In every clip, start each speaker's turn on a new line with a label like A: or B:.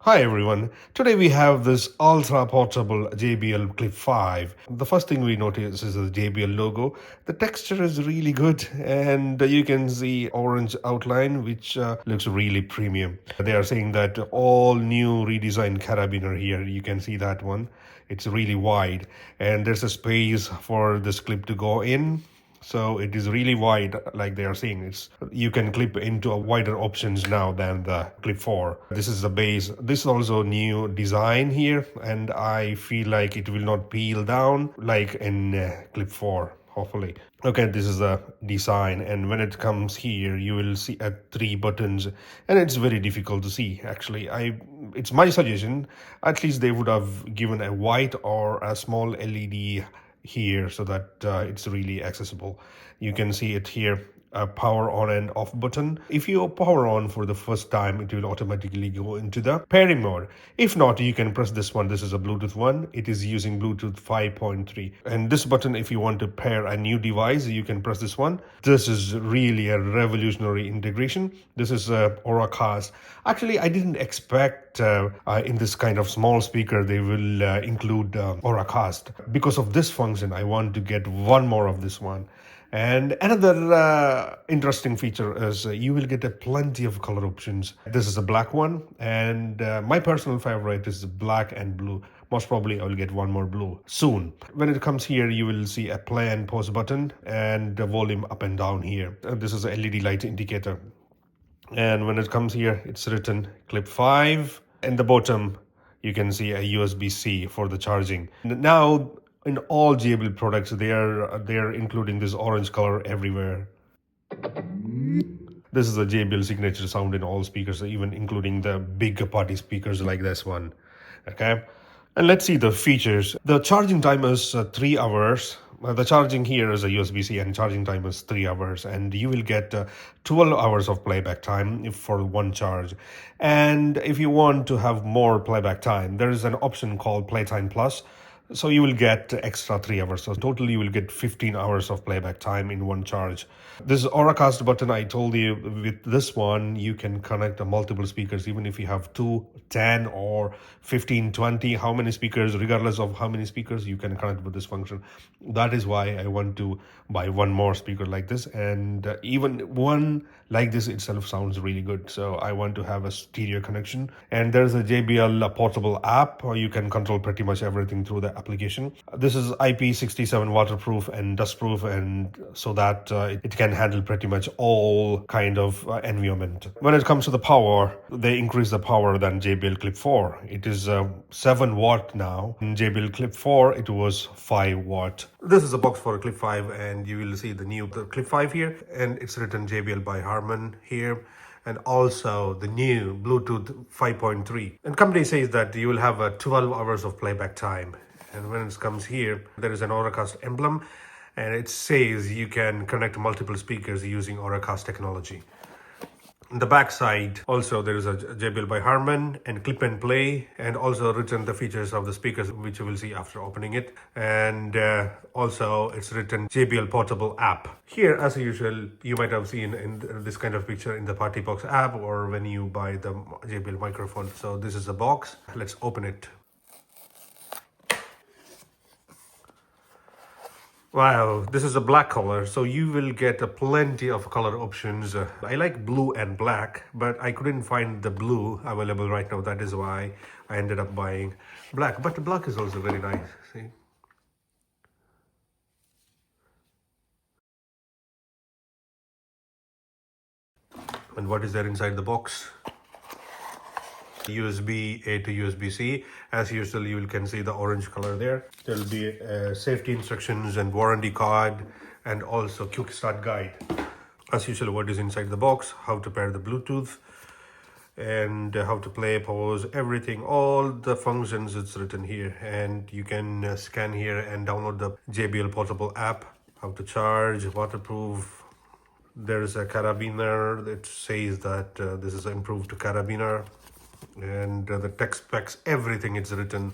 A: Hi everyone, today we have this ultra portable JBL Clip 5. The first thing we notice is the JBL logo. The texture is really good and you can see orange outline which looks really premium. They are saying that all new redesigned carabiner here, you can see that one. It's really wide and there's a space for this clip to go in. So it is really wide, like they are saying. You can clip into a wider options now than the Clip 4. This is the base. This is also new design here, and I feel like it will not peel down like in Clip 4. Hopefully. Okay, this is the design, and when it comes here, you will see 3 buttons, and it's very difficult to see. Actually, it's my suggestion. At least they would have given a white or a small LED here so that it's really accessible. You can see it here, a power on and off button. If you power on for the first time, it will automatically go into the pairing mode. If not, you can press this one. This is a Bluetooth one. It is using Bluetooth 5.3. And this button, if you want to pair a new device, you can press this one. This is really a revolutionary integration. This is Auracast. Actually, I didn't expect in this kind of small speaker they will include Auracast. Because of this function, I want to get one more of this one. And another interesting feature is you will get plenty of color options. This is a black one, and my personal favorite is black and blue. Most probably I will get one more blue soon. When it comes here, you will see a play and pause button and the volume up and down here. This is a LED light indicator. And when it comes here, it's written Clip 5. In the bottom, you can see a USB-C for the charging. Now, in all JBL products, they are including this orange color everywhere. This is a JBL signature sound in all speakers, even including the big party speakers like this one. Okay, and let's see the features. The charging time is 3 hours. The charging here is a USB-C and charging time is 3 hours, and you will get 12 hours of playback time for one charge. And if you want to have more playback time, there is an option called Playtime Plus. So you will get extra 3 hours. So totally you will get 15 hours of playback time in one charge. This Auracast button, I told you, with this one, you can connect multiple speakers, even if you have 2, 10 or 15, 20, how many speakers, regardless of how many speakers you can connect with this function. That is why I want to buy one more speaker like this. And even one like this itself sounds really good. So I want to have a stereo connection. And there's a JBL portable app, or you can control pretty much everything through the application. This is IP67 waterproof and dustproof, and so that it can handle pretty much all kind of environment. When it comes to the power, they increase the power than JBL Clip 4. It is 7 watt now. In JBL Clip 4, it was 5 watt. This is a box for a Clip 5, and you will see the new Clip 5 here, and it's written JBL by Harman here, and also the new Bluetooth 5.3. And company says that you will have 12 hours of playback time. And when it comes here, there is an Auracast emblem, and it says you can connect multiple speakers using Auracast technology. On the back side, also there is a JBL by Harman and clip and play, and also written the features of the speakers, which you will see after opening it. And also it's written JBL portable app. Here, as usual, you might have seen in this kind of picture in the Party Box app or when you buy the JBL microphone. So this is the box. Let's open it. Wow, this is a black color, so you will get plenty of color options. I like blue and black, but I couldn't find the blue available right now. That is why I ended up buying black. But the black is also very nice. See? And what is there inside the box? USB-A to USB-C. As usual, you can see the orange color there. There will be safety instructions and warranty card, and also quick start guide. As usual, what is inside the box, how to pair the Bluetooth, and how to play, pause, everything, all the functions it's written here. And you can scan here and download the JBL portable app, how to charge, waterproof. There's a carabiner that says that this is an improved carabiner. And the text specs, everything is written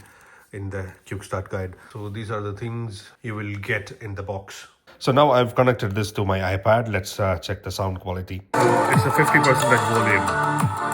A: in the quick start guide. So these are the things you will get in the box. So now I've connected this to my iPad. Let's check the sound quality. It's a 50% volume.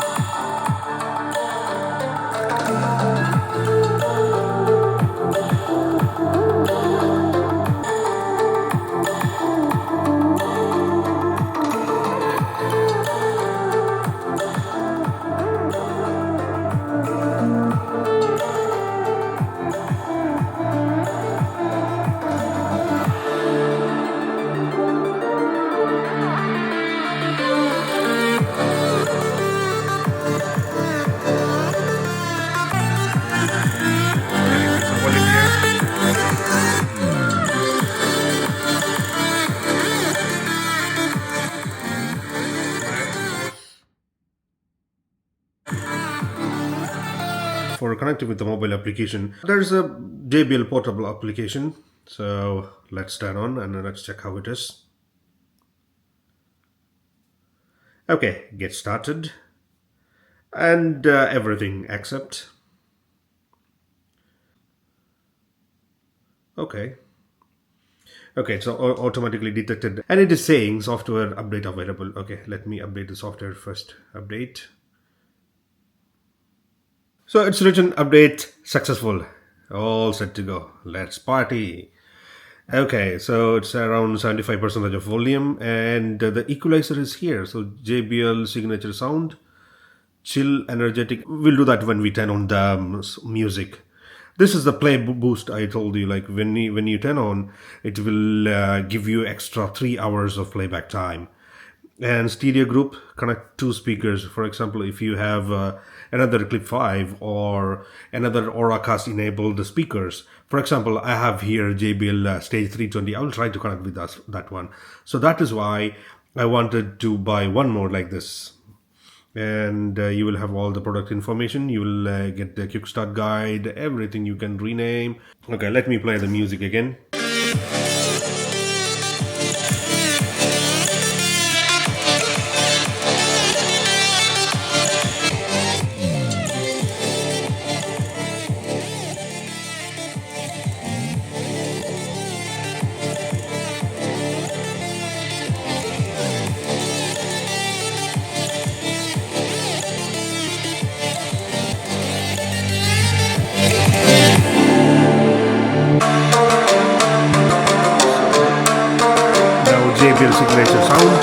A: for connecting with the mobile application. There's a JBL portable application. So let's turn on and let's check how it is. Okay, get started. And everything accept. Okay. Okay, so automatically detected, and it is saying software update available. Okay, let me update the software first. Update. So it's written update successful. All set to go. Let's party. Okay, so it's around 75% of volume, and the equalizer is here. So JBL signature sound, chill, energetic. We'll do that when we turn on the music. This is the play boost I told you. Like when you turn on, it will give you extra 3 hours of playback time. And stereo group, connect two speakers. For example, if you have another Clip 5 or another Auracast enabled speakers. For example, I have here JBL Stage 320. I will try to connect with that one. So that is why I wanted to buy one more like this. And you will have all the product information. You will get the quick start guide, everything you can rename. Okay, let me play the music again. Now JBL signature sound.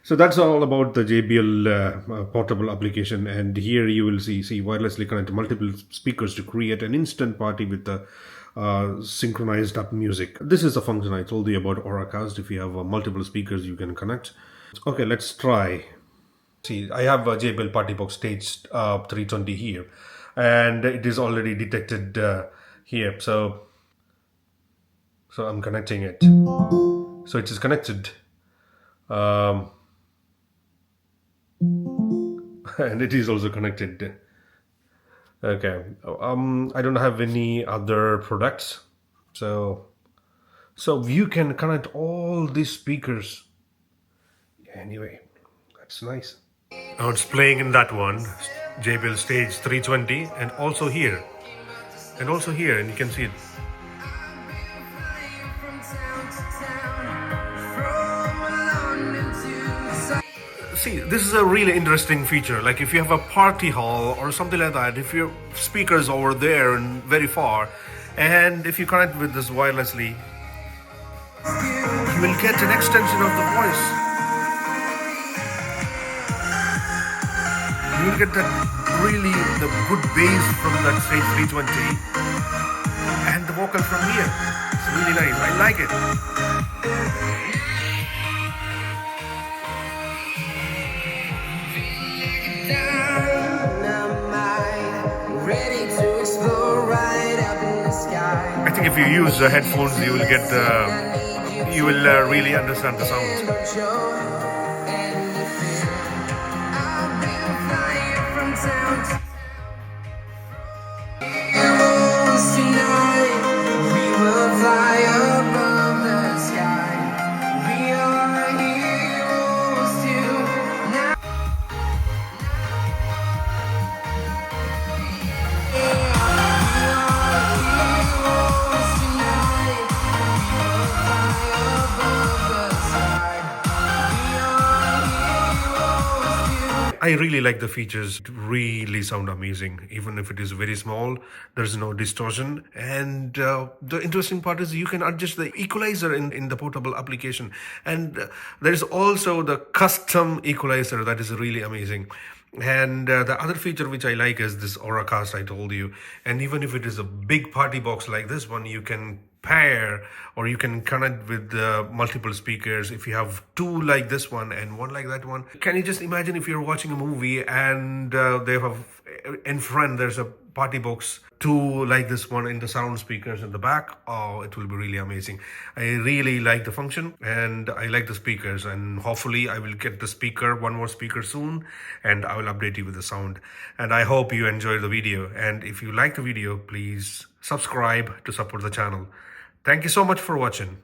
A: So that's all about the JBL portable application, and here you will see wirelessly connect multiple speakers to create an instant party with the synchronized up music. This is a function I told you about Auracast. If you have multiple speakers, you can connect. Okay, let's try. See, I have a JBL Party Box Stage 320 here, and it is already detected here. So I'm connecting it. So it is connected. And it is also connected. Okay, I don't have any other products, so you can connect all these speakers. Anyway, that's nice. Now it's playing in that one, JBL Stage 320, and also here, and you can see it. See, this is a really interesting feature. Like if you have a party hall or something like that, if your speakers over there and very far, and if you connect with this wirelessly, you will get an extension of the voice. You will get that really the good bass from that Stage 320 and the vocal from here. It's really nice. I like it. I think if you use the headphones, you will get you will really understand the sound. I really like the features. It really sound amazing. Even if it is very small, there's no distortion. And the interesting part is you can adjust the equalizer in the portable application. And there's also the custom equalizer that is really amazing. And the other feature which I like is this Auracast I told you. And even if it is a big party box like this one, you can pair or you can connect with multiple speakers. If you have two like this one and one like that one, can you just imagine if you're watching a movie and they have in front there's a party box, two like this one in the surround speakers in the back? Oh, it will be really amazing. I really like the function and I like the speakers, and hopefully I will get the speaker, one more speaker soon, and I will update you with the sound. And I hope you enjoyed the video, and if you like the video, please subscribe to support the channel. Thank you so much for watching.